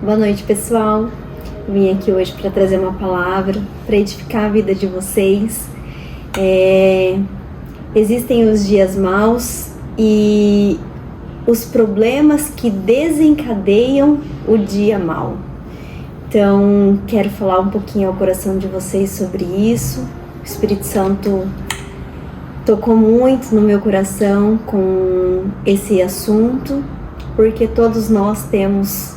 Boa noite, pessoal. Vim aqui hoje para trazer uma palavra para edificar a vida de vocês. Existem os dias maus e os problemas que desencadeiam o dia mau. Então, quero falar um pouquinho ao coração de vocês sobre isso. O Espírito Santo tocou muito no meu coração com esse assunto, porque todos nós temos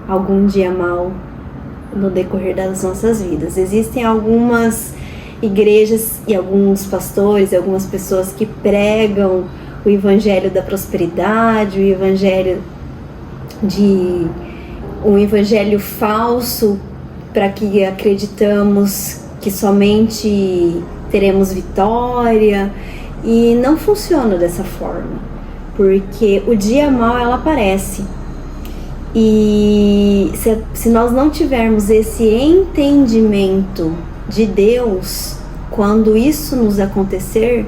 algum dia mau no decorrer das nossas vidas. Existem algumas igrejas e alguns pastores e algumas pessoas que pregam o evangelho da prosperidade, um evangelho falso, para que acreditamos que somente teremos vitória, e não funciona dessa forma, porque o dia mau ela aparece, e se nós não tivermos esse entendimento de Deus, quando isso nos acontecer,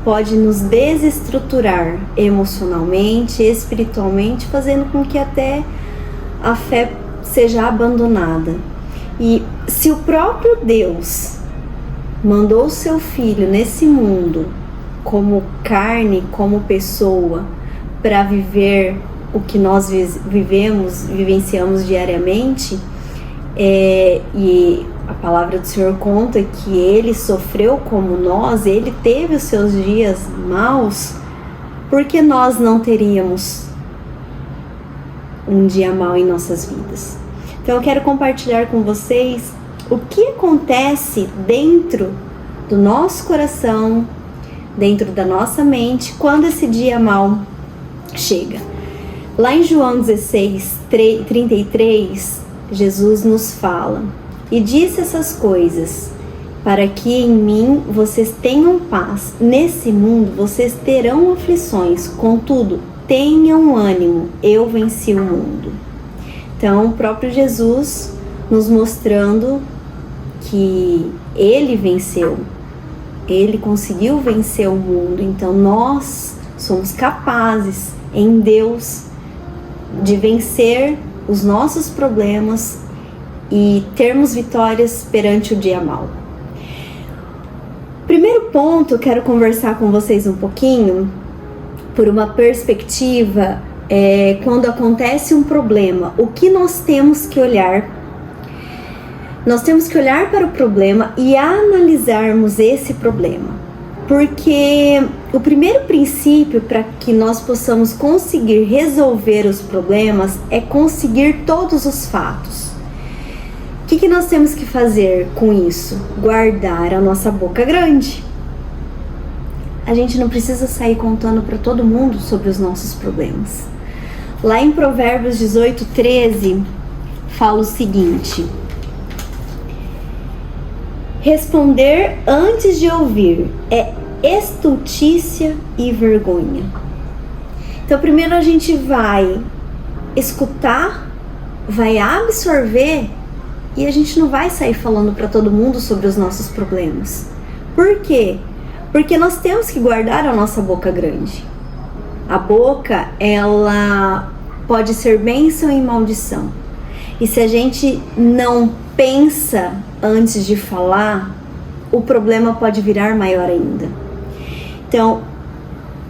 pode nos desestruturar emocionalmente, espiritualmente, fazendo com que até a fé seja abandonada. E se o próprio Deus mandou o seu Filho nesse mundo como carne, como pessoa, para viver o que nós vivenciamos diariamente, e a palavra do Senhor conta que Ele sofreu como nós, Ele teve os seus dias maus, porque nós não teríamos um dia mau em nossas vidas. Então eu quero compartilhar com vocês o que acontece dentro do nosso coração, dentro da nossa mente, quando esse dia mau chega. Lá em João 16:33, Jesus nos fala: "E disse essas coisas, para que em mim vocês tenham paz. Nesse mundo vocês terão aflições, contudo, tenham ânimo, eu venci o mundo." Então, o próprio Jesus nos mostrando que Ele venceu, Ele conseguiu vencer o mundo. Então, nós somos capazes, em Deus, de vencer os nossos problemas e termos vitórias perante o dia mau. Primeiro ponto, eu quero conversar com vocês um pouquinho por uma perspectiva, quando acontece um problema, o que nós temos que olhar? Nós temos que olhar para o problema e analisarmos esse problema, porque o primeiro princípio para que nós possamos conseguir resolver os problemas é conseguir todos os fatos. O que nós temos que fazer com isso? Guardar a nossa boca grande. A gente não precisa sair contando para todo mundo sobre os nossos problemas. Lá em Provérbios 18:13 fala o seguinte: "Responder antes de ouvir é estultícia e vergonha." Então, primeiro a gente vai escutar, vai absorver, e a gente não vai sair falando para todo mundo sobre os nossos problemas. Por quê? Porque nós temos que guardar a nossa boca grande. A boca, ela pode ser bênção e maldição. E se a gente não pensa antes de falar, o problema pode virar maior ainda. Então,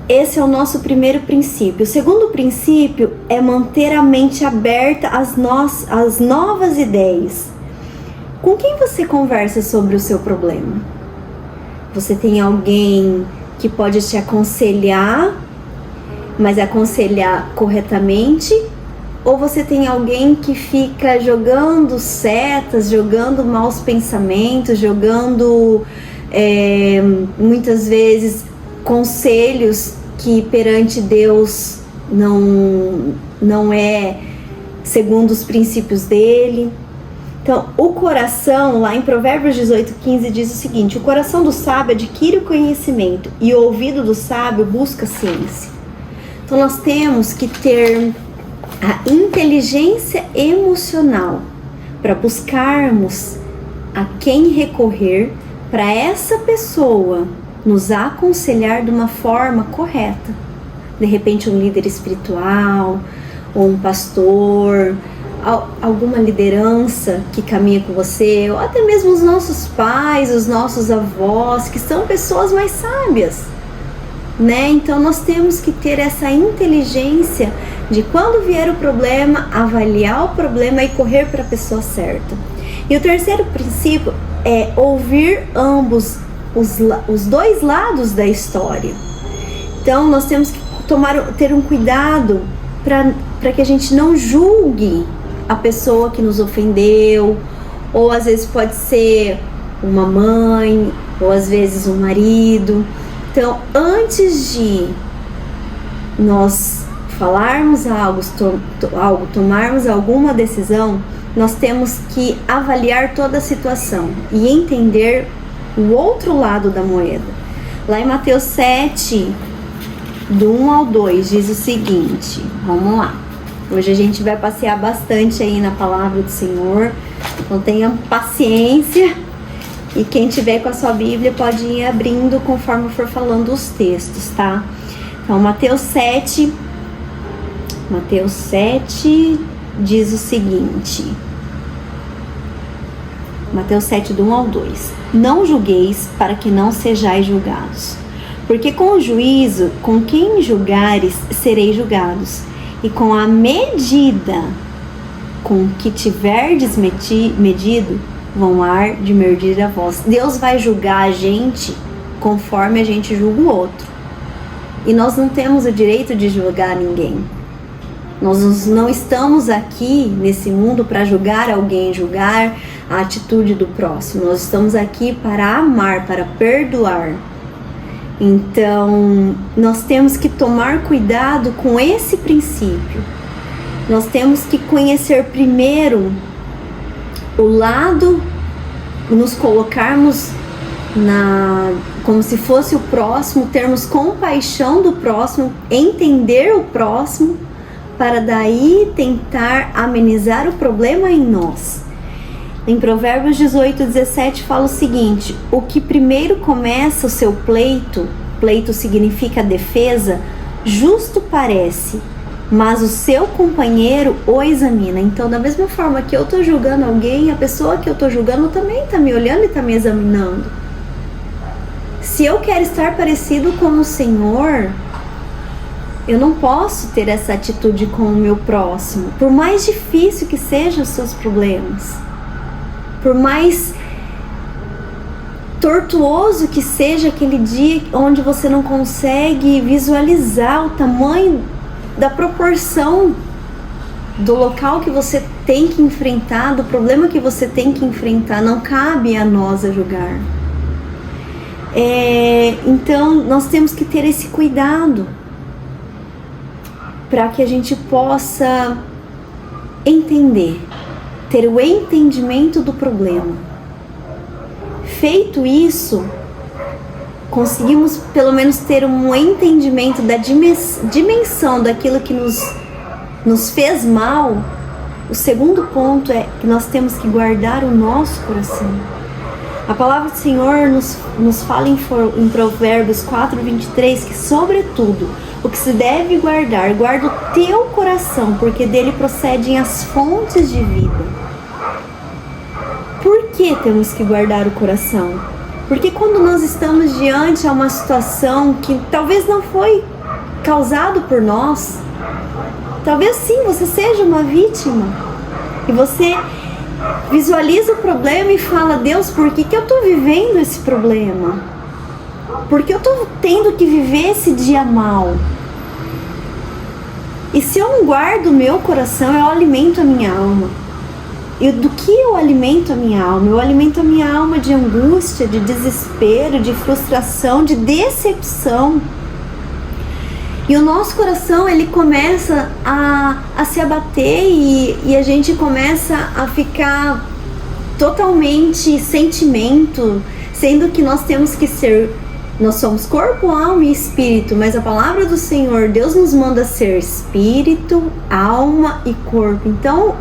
esse é o nosso primeiro princípio. O segundo princípio é manter a mente aberta às novas ideias. Com quem você conversa sobre o seu problema? Você tem alguém que pode te aconselhar, mas aconselhar corretamente? Ou você tem alguém que fica jogando setas, jogando maus pensamentos, jogando muitas vezes conselhos que perante Deus não é segundo os princípios dele? Então, o coração, lá em Provérbios 18:15, diz o seguinte: "O coração do sábio adquire o conhecimento e o ouvido do sábio busca a ciência." Então, nós temos que ter a inteligência emocional para buscarmos a quem recorrer, para essa pessoa nos aconselhar de uma forma correta. De repente, um líder espiritual, ou um pastor, alguma liderança que caminha com você, ou até mesmo os nossos pais, os nossos avós, que são pessoas mais sábias, né? Então nós temos que ter essa inteligência de, quando vier o problema, avaliar o problema e correr para a pessoa certa. E o terceiro princípio é ouvir ambos, os dois lados da história. Então nós temos que ter um cuidado para que a gente não julgue a pessoa que nos ofendeu, ou às vezes pode ser uma mãe, ou às vezes um marido. Então, antes de nós falarmos algo, tomarmos alguma decisão, nós temos que avaliar toda a situação e entender o outro lado da moeda. Lá em Mateus 7, do 1 ao 2, diz o seguinte, vamos lá. Hoje a gente vai passear bastante aí na palavra do Senhor, então tenha paciência, e quem tiver com a sua Bíblia pode ir abrindo conforme for falando os textos, tá? Então Mateus 7 diz o seguinte, Mateus 7, do 1 ao 2: Não julgueis, para que não sejais julgados, porque com o juízo com quem julgares sereis julgados, e com a medida com que tiverdes medido, vão há de medir a vós. Deus vai julgar a gente conforme a gente julga o outro. E nós não temos o direito de julgar ninguém. Nós não estamos aqui nesse mundo para julgar alguém, julgar a atitude do próximo. Nós estamos aqui para amar, para perdoar. Então, nós temos que tomar cuidado com esse princípio. Nós temos que conhecer primeiro o lado, nos colocarmos como se fosse o próximo, termos compaixão do próximo, entender o próximo, para daí tentar amenizar o problema em nós. Em Provérbios 18:17 fala o seguinte: o que primeiro começa o seu pleito significa defesa, justo parece, mas o seu companheiro o examina. Então, da mesma forma que eu estou julgando alguém, a pessoa que eu estou julgando também está me olhando e está me examinando. Se eu quero estar parecido com o Senhor, eu não posso ter essa atitude com o meu próximo, por mais difícil que sejam os seus problemas, por mais tortuoso que seja aquele dia onde você não consegue visualizar o tamanho da proporção do local que você tem que enfrentar, do problema que você tem que enfrentar. Não cabe a nós a julgar. Então nós temos que ter esse cuidado para que a gente possa entender, ter o entendimento do problema. Feito isso, conseguimos pelo menos ter um entendimento da dimensão daquilo que nos fez mal. O segundo ponto é que nós temos que guardar o nosso coração. A palavra do Senhor nos fala em Provérbios 4:23 que, sobretudo, o que se deve guardar, guarda o teu coração, porque dele procedem as fontes de vida. Por que temos que guardar o coração? Porque quando nós estamos diante a uma situação que talvez não foi causado por nós, talvez sim você seja uma vítima, e você visualiza o problema e fala: Deus, por que eu estou vivendo esse problema? Por que eu estou tendo que viver esse dia mal? E se eu não guardo o meu coração, eu alimento a minha alma. E do que eu alimento a minha alma? Eu alimento a minha alma de angústia, de desespero, de frustração, de decepção. E o nosso coração, ele começa a se abater e a gente começa a ficar totalmente sentimento, sendo que nós temos que ser, nós somos corpo, alma e espírito, mas a palavra do Senhor, Deus nos manda ser espírito, alma e corpo. Então,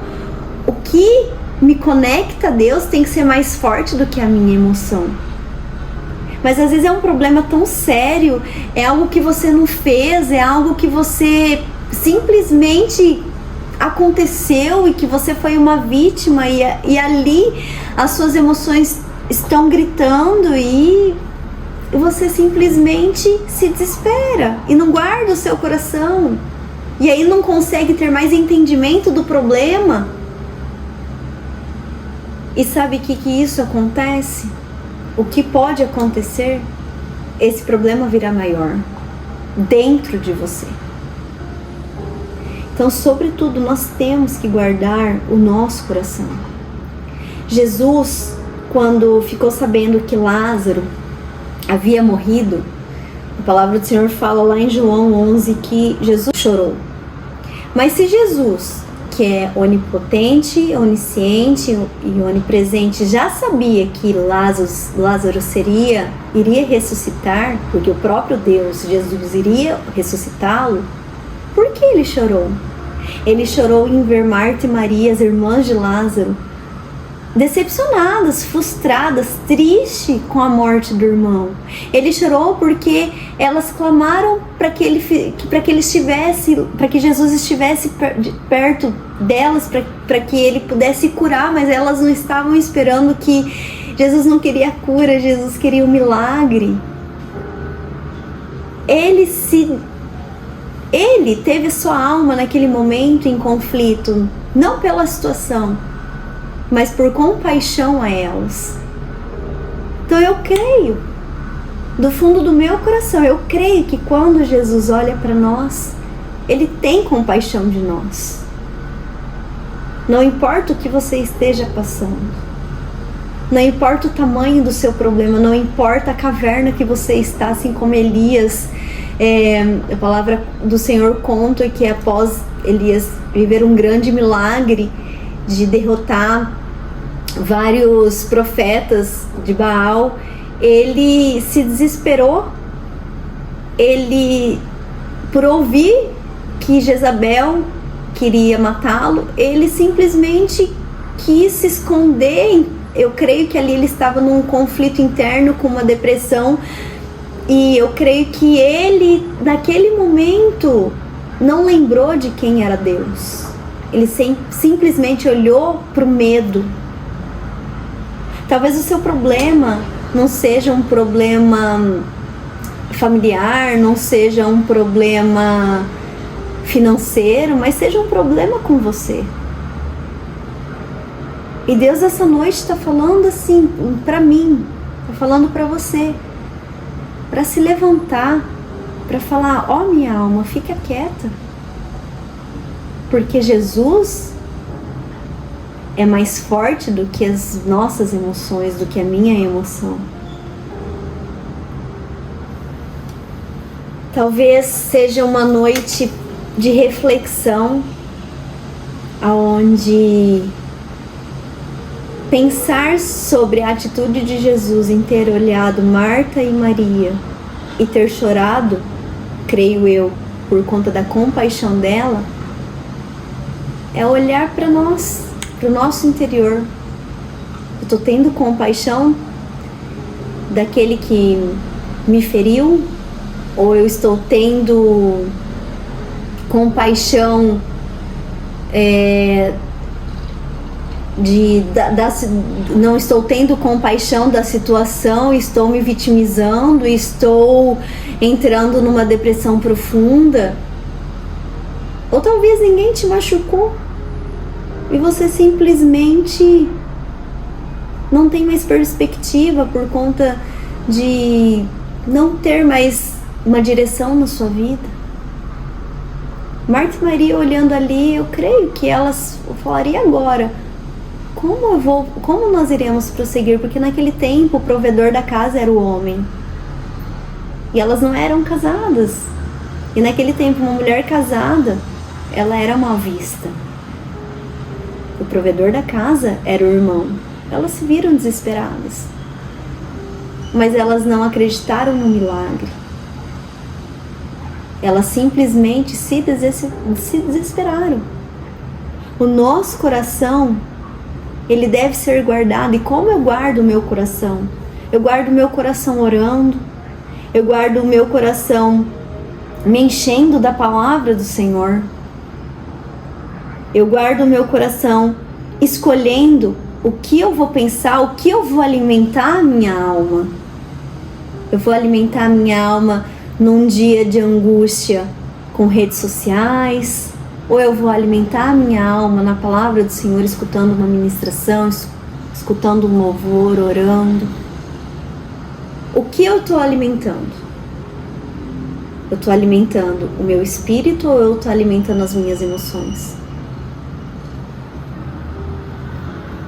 o que me conecta a Deus tem que ser mais forte do que a minha emoção. Mas às vezes é um problema tão sério, é algo que você não fez, é algo que você simplesmente aconteceu e que você foi uma vítima e ali as suas emoções estão gritando e você simplesmente se desespera e não guarda o seu coração. E aí não consegue ter mais entendimento do problema. E sabe o que isso acontece? O que pode acontecer? Esse problema virá maior dentro de você. Então, sobretudo, nós temos que guardar o nosso coração. Jesus, quando ficou sabendo que Lázaro havia morrido, a palavra do Senhor fala lá em João 11 que Jesus chorou. Mas se Jesus, que é onipotente, onisciente e onipresente, já sabia que Lázaro iria ressuscitar, porque o próprio Deus, Jesus, iria ressuscitá-lo, por que ele chorou? Ele chorou em ver Marta e Maria, as irmãs de Lázaro, decepcionadas, frustradas, tristes com a morte do irmão. Ele chorou porque elas clamaram para que Jesus estivesse perto delas, para que ele pudesse curar, mas elas não estavam esperando que Jesus não queria a cura, Jesus queria o milagre. Ele teve sua alma naquele momento em conflito, não pela situação, mas por compaixão a elas. Então eu creio, do fundo do meu coração, eu creio que quando Jesus olha para nós, Ele tem compaixão de nós. Não importa o que você esteja passando, não importa o tamanho do seu problema, não importa a caverna que você está, assim como Elias. A palavra do Senhor conta que após Elias viver um grande milagre de derrotar vários profetas de Baal, ele se desesperou. Ele, por ouvir que Jezabel queria matá-lo, ele simplesmente quis se esconder. Eu creio que ali ele estava num conflito interno, com uma depressão, e eu creio que ele, naquele momento, não lembrou de quem era Deus. Ele simplesmente olhou para o medo. Talvez o seu problema não seja um problema familiar, não seja um problema financeiro, mas seja um problema com você. E Deus essa noite está falando assim para mim, está falando para você, para se levantar, para falar: ó, minha alma, fica quieta, porque Jesus é mais forte do que as nossas emoções, do que a minha emoção. Talvez seja uma noite de reflexão, aonde pensar sobre a atitude de Jesus em ter olhado Marta e Maria e ter chorado, creio eu, por conta da compaixão dela, é olhar para nós, para o nosso interior. Eu estou tendo compaixão daquele que me feriu, ou eu estou tendo compaixão não estou tendo compaixão da situação, estou me vitimizando, estou entrando numa depressão profunda. Ou talvez ninguém te machucou e você simplesmente não tem mais perspectiva por conta de não ter mais uma direção na sua vida. Marta e Maria olhando ali, eu creio que elas falariam agora: como nós iremos prosseguir? Porque naquele tempo o provedor da casa era o homem. E elas não eram casadas. E naquele tempo uma mulher casada, ela era mal vista. O provedor da casa era o irmão. Elas se viram desesperadas. Mas elas não acreditaram no milagre. Elas simplesmente se desesperaram. O nosso coração, ele deve ser guardado. E como eu guardo o meu coração? Eu guardo o meu coração orando. Eu guardo o meu coração me enchendo da palavra do Senhor. Eu guardo o meu coração escolhendo o que eu vou pensar, o que eu vou alimentar a minha alma. Eu vou alimentar a minha alma num dia de angústia com redes sociais, ou eu vou alimentar a minha alma na palavra do Senhor, escutando uma ministração, escutando um louvor, orando. O que eu estou alimentando? Eu estou alimentando o meu espírito ou eu estou alimentando as minhas emoções?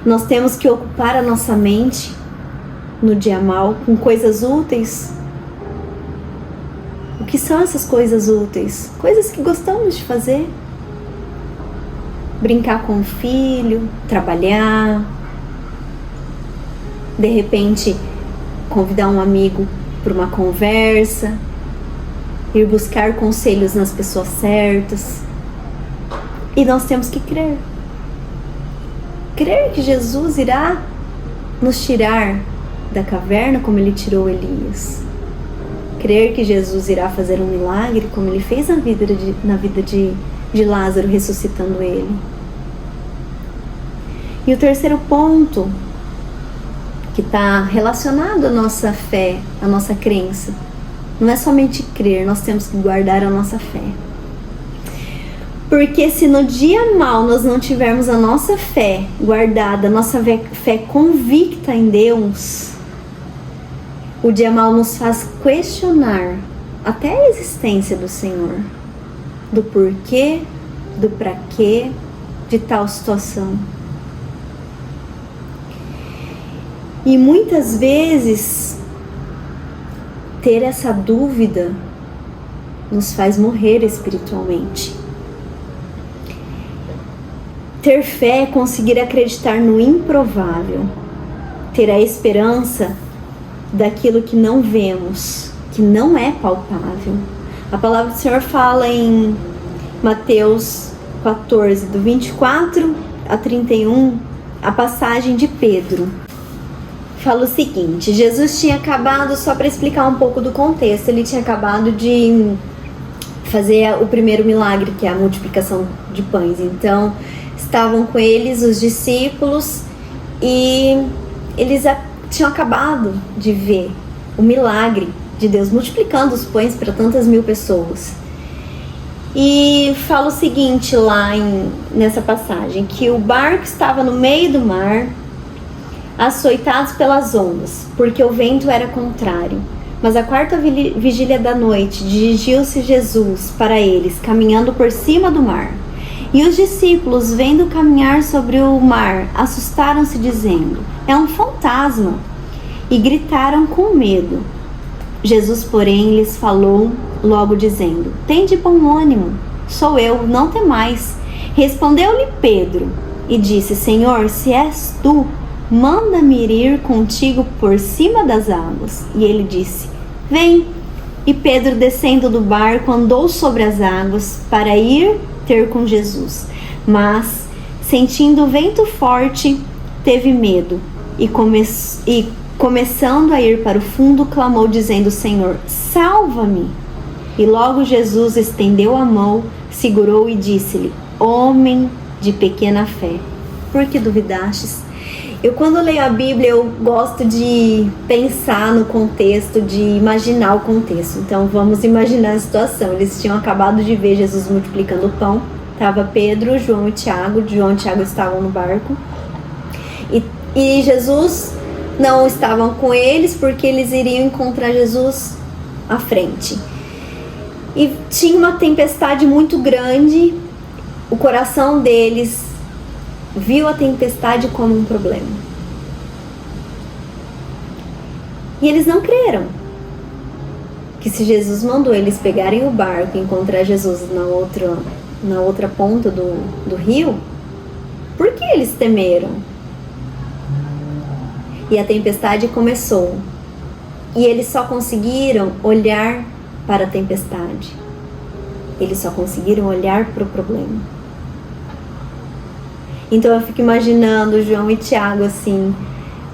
Nós temos que ocupar a nossa mente no dia mal com coisas úteis. O que são essas coisas úteis? Coisas que gostamos de fazer. Brincar com o filho, trabalhar, de repente convidar um amigo para uma conversa, ir buscar conselhos nas pessoas certas. E nós temos que crer. Crer que Jesus irá nos tirar da caverna como ele tirou Elias. Crer que Jesus irá fazer um milagre como ele fez na vida de Lázaro, ressuscitando ele. E o terceiro ponto, que está relacionado à nossa fé, à nossa crença, não é somente crer, nós temos que guardar a nossa fé. Porque se no dia mal nós não tivermos a nossa fé guardada, a nossa fé convicta em Deus, o dia mal nos faz questionar até a existência do Senhor, do porquê, do pra quê de tal situação. E muitas vezes ter essa dúvida nos faz morrer espiritualmente. Ter fé é conseguir acreditar no improvável, ter a esperança daquilo que não vemos, que não é palpável. A palavra do Senhor fala em Mateus 14, do 24 a 31, a passagem de Pedro. Fala o seguinte: Jesus tinha acabado, só para explicar um pouco do contexto, ele tinha acabado de fazer o primeiro milagre, que é a multiplicação de pães. Então, estavam com eles os discípulos e eles tinham acabado de ver o milagre de Deus multiplicando os pães para tantas mil pessoas. E fala o seguinte lá nessa passagem, que o barco estava no meio do mar, açoitados pelas ondas, porque o vento era contrário. Mas a quarta vigília da noite, dirigiu-se Jesus para eles, caminhando por cima do mar. E os discípulos, vendo caminhar sobre o mar, assustaram-se, dizendo: é um fantasma, e gritaram com medo. Jesus, porém, lhes falou logo, dizendo: tende bom ânimo, sou eu, não temais. Respondeu-lhe Pedro e disse: Senhor, se és tu, manda-me ir contigo por cima das águas. E ele disse: vem. E Pedro, descendo do barco, andou sobre as águas para ir ter com Jesus. Mas, sentindo o vento forte, teve medo e começando a ir para o fundo, clamou, dizendo: Senhor, salva-me. E logo Jesus estendeu a mão, segurou e disse-lhe: homem de pequena fé, por que duvidastes? Quando leio a Bíblia, eu gosto de pensar no contexto, de imaginar o contexto. Então, vamos imaginar a situação. Eles tinham acabado de ver Jesus multiplicando o pão. Estava Pedro, João e Tiago. João e Tiago estavam no barco. E Jesus não estavam com eles, porque eles iriam encontrar Jesus à frente. E tinha uma tempestade muito grande. O coração deles viu a tempestade como um problema. E eles não creram que se Jesus mandou eles pegarem o barco e encontrar Jesus na outra ponta do rio, por que eles temeram? E a tempestade começou. E eles só conseguiram olhar para a tempestade. Eles só conseguiram olhar para o problema. Então eu fico imaginando João e Tiago assim,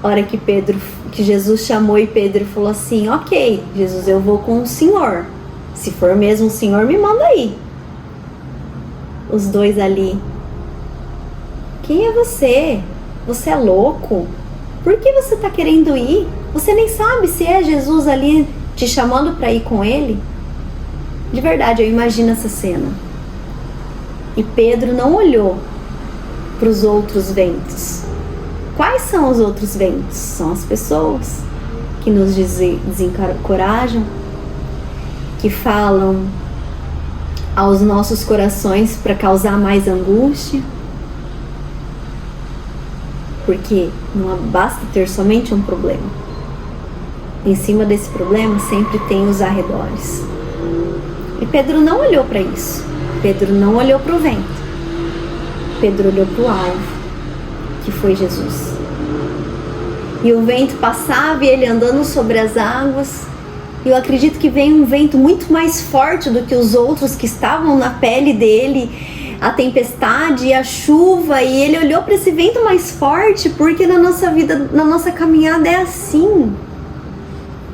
a hora que Jesus chamou e Pedro falou assim: ok, Jesus, eu vou com o Senhor. Se for mesmo o Senhor, me manda aí. Os dois ali quem é você? Você é louco? Por que você está querendo ir? Você nem sabe se é Jesus ali te chamando para ir com ele? De verdade, eu imagino essa cena. E Pedro não olhou para os outros ventos. Quais são os outros ventos? São as pessoas que nos desencorajam, que falam aos nossos corações para causar mais angústia. Porque não basta ter somente um problema. Em cima desse problema sempre tem os arredores. E Pedro não olhou para isso. Pedro não olhou para o vento. Pedro olhou para o alvo, que foi Jesus. E o vento passava e ele andando sobre as águas. E eu acredito que veio um vento muito mais forte do que os outros que estavam na pele dele. A tempestade e a chuva. E ele olhou para esse vento mais forte, porque na nossa vida, na nossa caminhada é assim.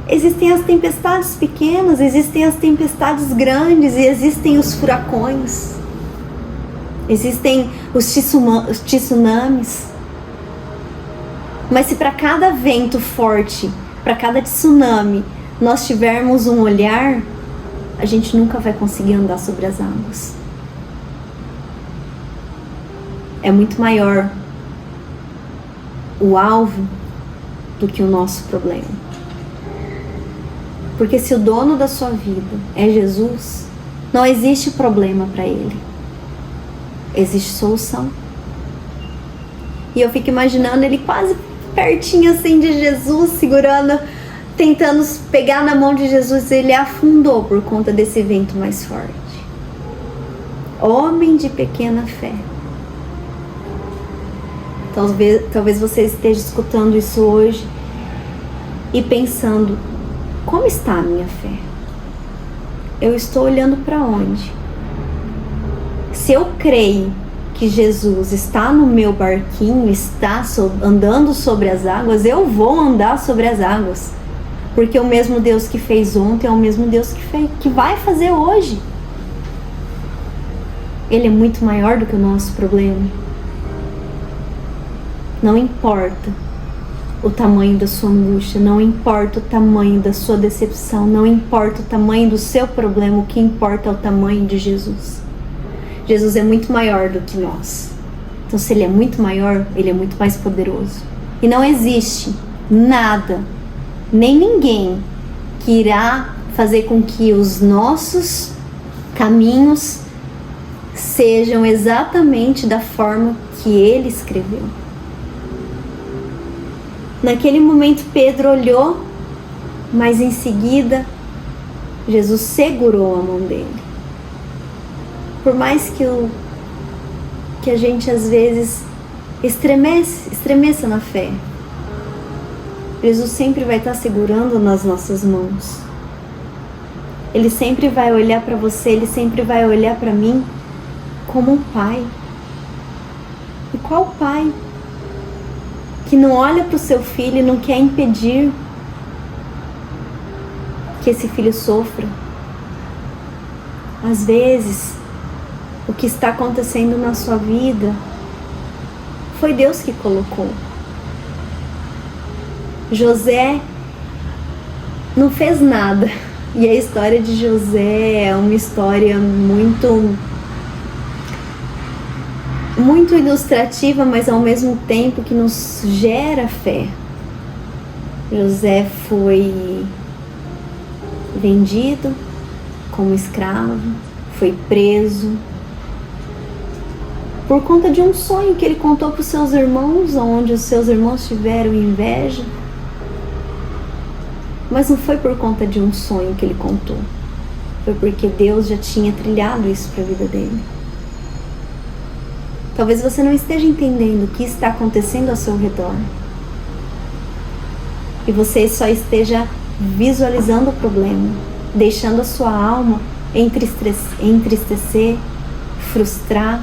Existem as tempestades pequenas, existem as tempestades grandes e existem os furacões. Existem os tsunamis. Mas se para cada vento forte, para cada tsunami, nós tivermos um olhar, a gente nunca vai conseguir andar sobre as águas. É muito maior o alvo do que o nosso problema. Porque se o dono da sua vida é Jesus, não existe problema para ele. Existe solução. E eu fico imaginando ele quase pertinho assim de Jesus, segurando, tentando pegar na mão de Jesus. Ele afundou por conta desse vento mais forte. Homem de pequena fé. Talvez você esteja escutando isso hoje e pensando: como está a minha fé? Eu estou olhando para onde? Se eu creio que Jesus está no meu barquinho, está andando sobre as águas, eu vou andar sobre as águas. Porque o mesmo Deus que fez ontem é o mesmo Deus que vai fazer hoje. Ele é muito maior do que o nosso problema. Não importa o tamanho da sua angústia, não importa o tamanho da sua decepção, não importa o tamanho do seu problema, o que importa é o tamanho de Jesus. Jesus é muito maior do que nós. Então, se ele é muito maior, ele é muito mais poderoso. E não existe nada, nem ninguém, que irá fazer com que os nossos caminhos sejam exatamente da forma que ele escreveu. Naquele momento Pedro olhou, mas em seguida Jesus segurou a mão dele. Por mais que a gente às vezes estremeça na fé, Jesus sempre vai estar segurando nas nossas mãos. Ele sempre vai olhar para você, ele sempre vai olhar para mim como um pai. E qual pai que não olha para o seu filho e não quer impedir que esse filho sofra? Às vezes, o que está acontecendo na sua vida foi Deus que colocou. José não fez nada. E a história de José é uma história muito ilustrativa, mas ao mesmo tempo que nos gera fé. José foi vendido como escravo, foi preso por conta de um sonho que ele contou para os seus irmãos, onde os seus irmãos tiveram inveja. Mas não foi por conta de um sonho que ele contou, foi porque Deus já tinha trilhado isso para a vida dele. Talvez você não esteja entendendo o que está acontecendo ao seu redor. E você só esteja visualizando o problema, deixando a sua alma entristecer, frustrar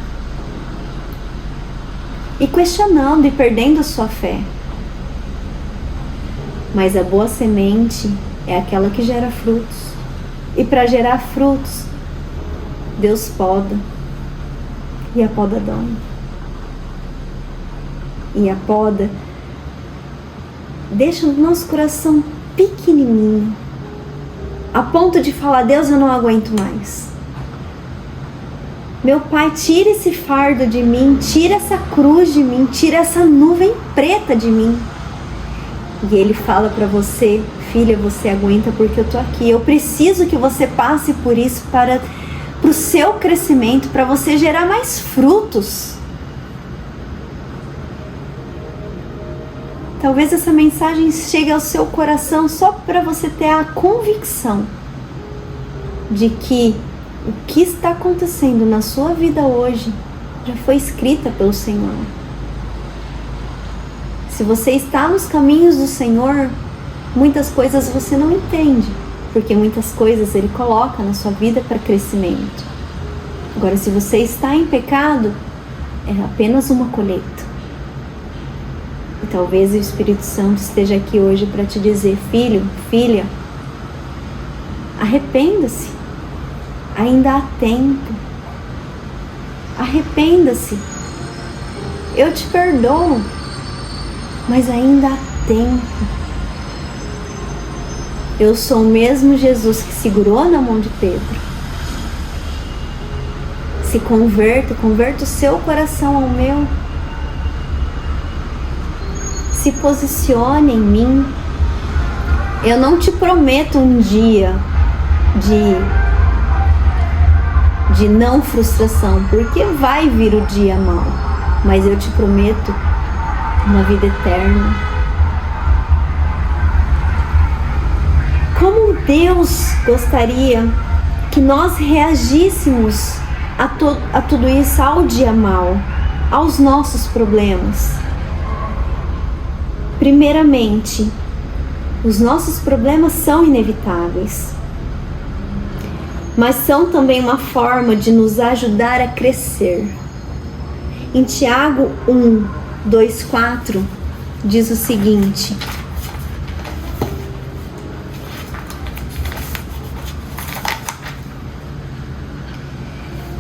e questionando e perdendo a sua fé. Mas a boa semente é aquela que gera frutos. E para gerar frutos, Deus poda. E a poda dói. e a poda, deixa o nosso coração pequenininho, a ponto de falar: Deus, eu não aguento mais. Meu Pai, tira esse fardo de mim, tira essa cruz de mim, tira essa nuvem preta de mim. E Ele fala para você: filha, você aguenta porque eu tô aqui. Eu preciso que você passe por isso para o seu crescimento, para você gerar mais frutos. Talvez essa mensagem chegue ao seu coração só para você ter a convicção de que o que está acontecendo na sua vida hoje já foi escrita pelo Senhor. Se você está nos caminhos do Senhor, muitas coisas você não entende, porque muitas coisas Ele coloca na sua vida para crescimento. Agora, se você está em pecado, é apenas uma colheita. E talvez o Espírito Santo esteja aqui hoje para te dizer: filho, filha, arrependa-se. Ainda há tempo. Arrependa-se. Eu te perdoo, mas ainda há tempo. Eu sou o mesmo Jesus que segurou na mão de Pedro. Se converta o seu coração ao meu. Se posicione em mim. Eu não te prometo um dia de não frustração, porque vai vir o dia mau, mas eu te prometo uma vida eterna. Como Deus gostaria que nós reagíssemos a tudo isso, ao dia mau, aos nossos problemas. Primeiramente, os nossos problemas são inevitáveis, mas são também uma forma de nos ajudar a crescer. Em Tiago 1:2-4 diz o seguinte: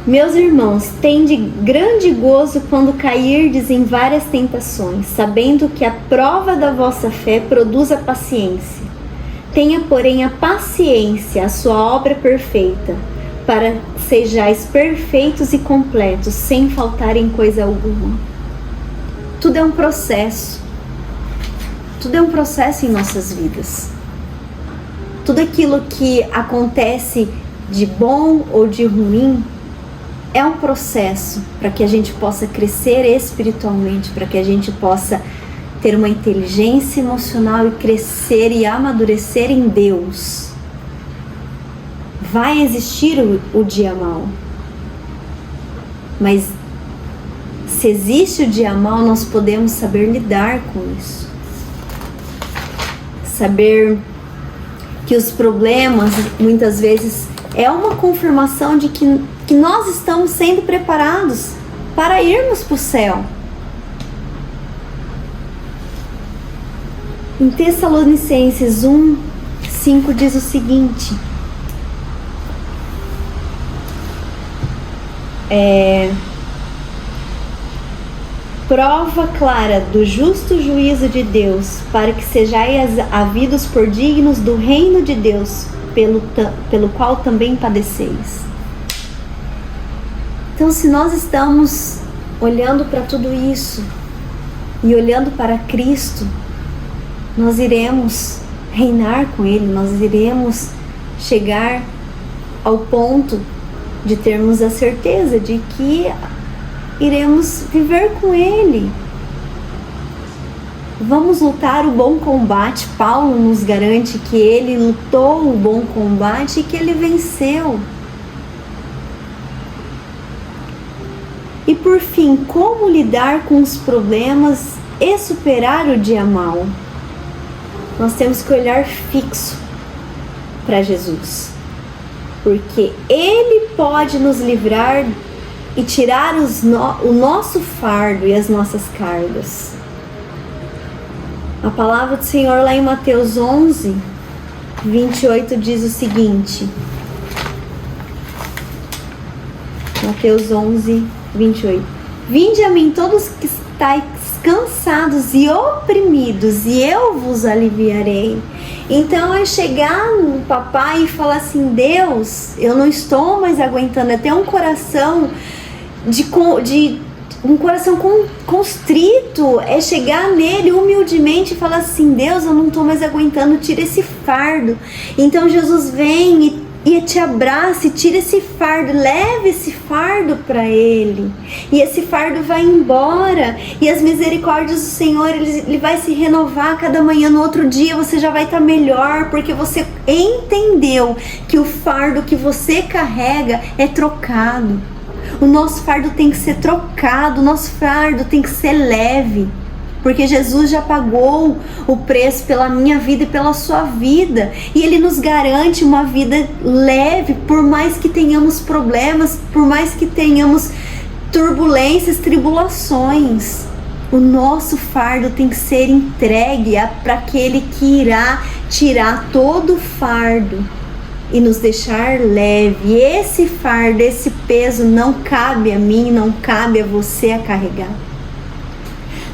meus irmãos, tende grande gozo quando cairdes em várias tentações, sabendo que a prova da vossa fé produz a paciência. Tenha, porém, a paciência, a sua obra perfeita, para sejais perfeitos e completos, sem faltar em coisa alguma. Tudo é um processo. Tudo é um processo em nossas vidas. Tudo aquilo que acontece de bom ou de ruim é um processo para que a gente possa crescer espiritualmente, para que a gente possa ter uma inteligência emocional e crescer e amadurecer em Deus. Vai existir o dia mau, mas se existe o dia mau, nós podemos saber lidar com isso. Saber que os problemas muitas vezes é uma confirmação de que nós estamos sendo preparados para irmos para o céu. Em Tessalonicenses 1:5 diz o seguinte: prova clara do justo juízo de Deus, para que sejais havidos por dignos do reino de Deus, pelo qual também padeceis. Então, se nós estamos olhando para tudo isso e olhando para Cristo, nós iremos reinar com Ele, nós iremos chegar ao ponto de termos a certeza de que iremos viver com Ele. Vamos lutar o bom combate. Paulo nos garante que ele lutou o bom combate e que ele venceu. E por fim, como lidar com os problemas e superar o dia mau? Nós temos que olhar fixo para Jesus, porque Ele pode nos livrar e tirar o nosso fardo e as nossas cargas. A palavra do Senhor lá em Mateus 11:28 diz o seguinte: Mateus 11:28: Vinde a mim todos que estáis cansados e oprimidos, e eu vos aliviarei. Então é chegar no papai e falar assim: Deus, eu não estou mais aguentando. É ter um coração um coração constrito, é chegar nele humildemente e falar assim: Deus, eu não estou mais aguentando, tira esse fardo. Então Jesus vem e te abraça e tira esse fardo, leve esse fardo para ele, e esse fardo vai embora, e as misericórdias do Senhor, ele vai se renovar cada manhã. No outro dia você já vai estar melhor, porque você entendeu que o fardo que você carrega é trocado. O nosso fardo tem que ser trocado, o nosso fardo tem que ser leve, porque Jesus já pagou o preço pela minha vida e pela sua vida, e Ele nos garante uma vida leve, por mais que tenhamos problemas, por mais que tenhamos turbulências, tribulações. O nosso fardo tem que ser entregue para aquele que irá tirar todo o fardo e nos deixar leve. E esse fardo, esse peso não cabe a mim, não cabe a você a carregar.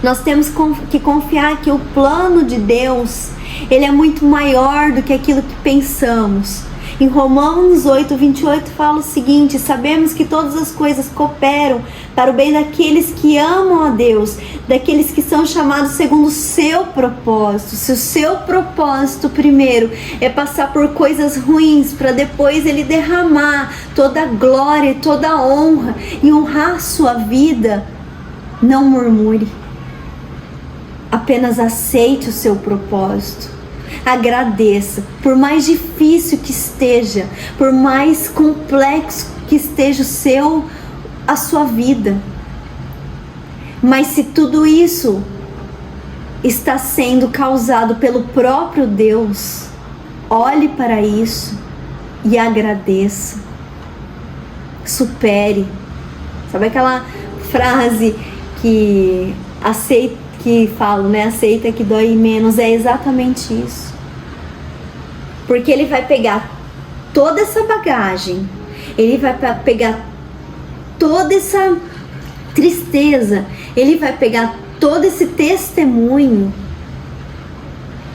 Nós temos que confiar que o plano de Deus, ele é muito maior do que aquilo que pensamos. Em Romanos 8:28 fala o seguinte: sabemos que todas as coisas cooperam para o bem daqueles que amam a Deus, daqueles que são chamados segundo o seu propósito. Se o seu propósito primeiro é passar por coisas ruins, para depois Ele derramar toda a glória, toda a honra e honrar a sua vida, não murmure. Apenas aceite o seu propósito. Agradeça, por mais difícil que esteja, por mais complexo que esteja a sua vida. Mas se tudo isso está sendo causado pelo próprio Deus, olhe para isso e agradeça. Supere. Sabe aquela frase que falam, né? Aceita que dói menos. É exatamente isso. Porque Ele vai pegar toda essa bagagem, Ele vai pegar toda essa tristeza, Ele vai pegar todo esse testemunho,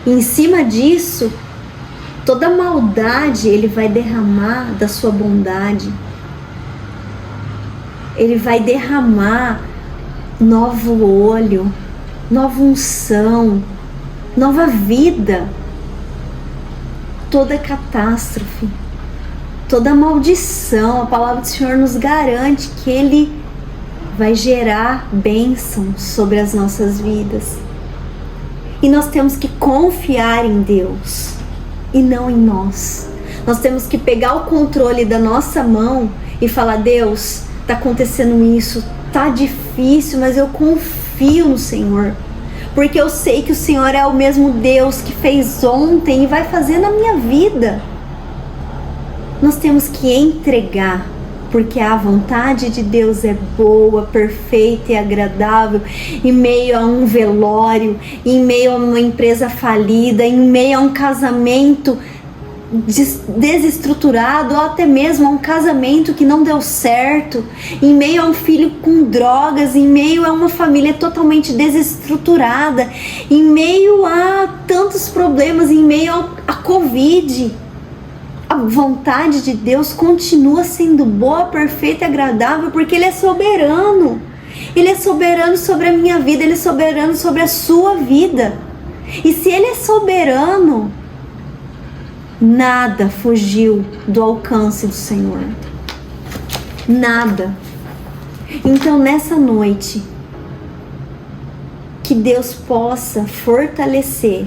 e em cima disso, toda a maldade Ele vai derramar da sua bondade. Ele vai derramar novo óleo, nova unção, nova vida. Toda catástrofe, toda maldição, a palavra do Senhor nos garante que Ele vai gerar bênção sobre as nossas vidas. E nós temos que confiar em Deus e não em nós. Nós temos que pegar o controle da nossa mão e falar: Deus, está acontecendo isso, tá difícil, mas eu confio no Senhor. Porque eu sei que o Senhor é o mesmo Deus que fez ontem e vai fazer na minha vida. Nós temos que entregar, porque a vontade de Deus é boa, perfeita e agradável. Em meio a um velório, em meio a uma empresa falida, em meio a um casamento desestruturado, ou até mesmo a um casamento que não deu certo, em meio a um filho com drogas, em meio a uma família totalmente desestruturada, em meio a tantos problemas, em meio a Covid, a vontade de Deus continua sendo boa, perfeita e agradável, porque Ele é soberano. Ele é soberano sobre a minha vida, Ele é soberano sobre a sua vida. E se Ele é soberano, nada fugiu do alcance do Senhor. Nada. Então, nessa noite, que Deus possa fortalecer,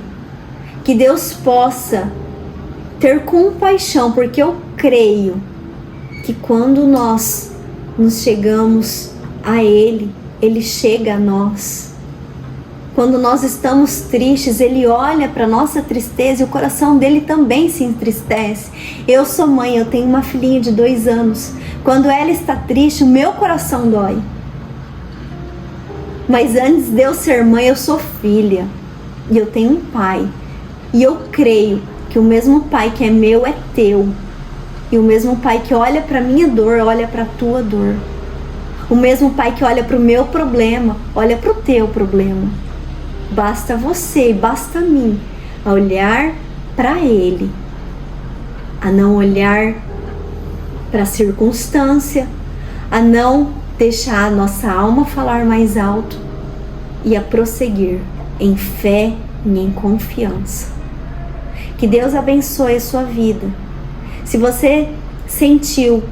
que Deus possa ter compaixão, porque eu creio que quando nós nos chegamos a Ele, Ele chega a nós. Quando nós estamos tristes, Ele olha para a nossa tristeza e o coração dele também se entristece. Eu sou mãe, eu tenho uma filhinha de 2 anos. Quando ela está triste, o meu coração dói. Mas antes de eu ser mãe, eu sou filha. E eu tenho um pai. E eu creio que o mesmo pai que é meu é teu. E o mesmo pai que olha para a minha dor, olha para a tua dor. O mesmo Pai que olha para o meu problema, olha para o teu problema. Basta você, basta mim, a olhar para Ele, a não olhar para a circunstância, a não deixar a nossa alma falar mais alto e a prosseguir em fé e em confiança. Que Deus abençoe a sua vida. Se você sentiu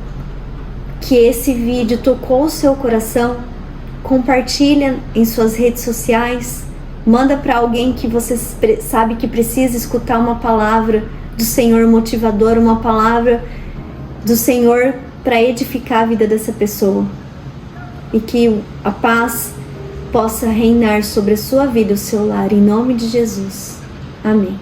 que esse vídeo tocou o seu coração, compartilha em suas redes sociais, manda para alguém que você sabe que precisa escutar uma palavra do Senhor motivador, uma palavra do Senhor para edificar a vida dessa pessoa. E que a paz possa reinar sobre a sua vida, o seu lar, em nome de Jesus. Amém.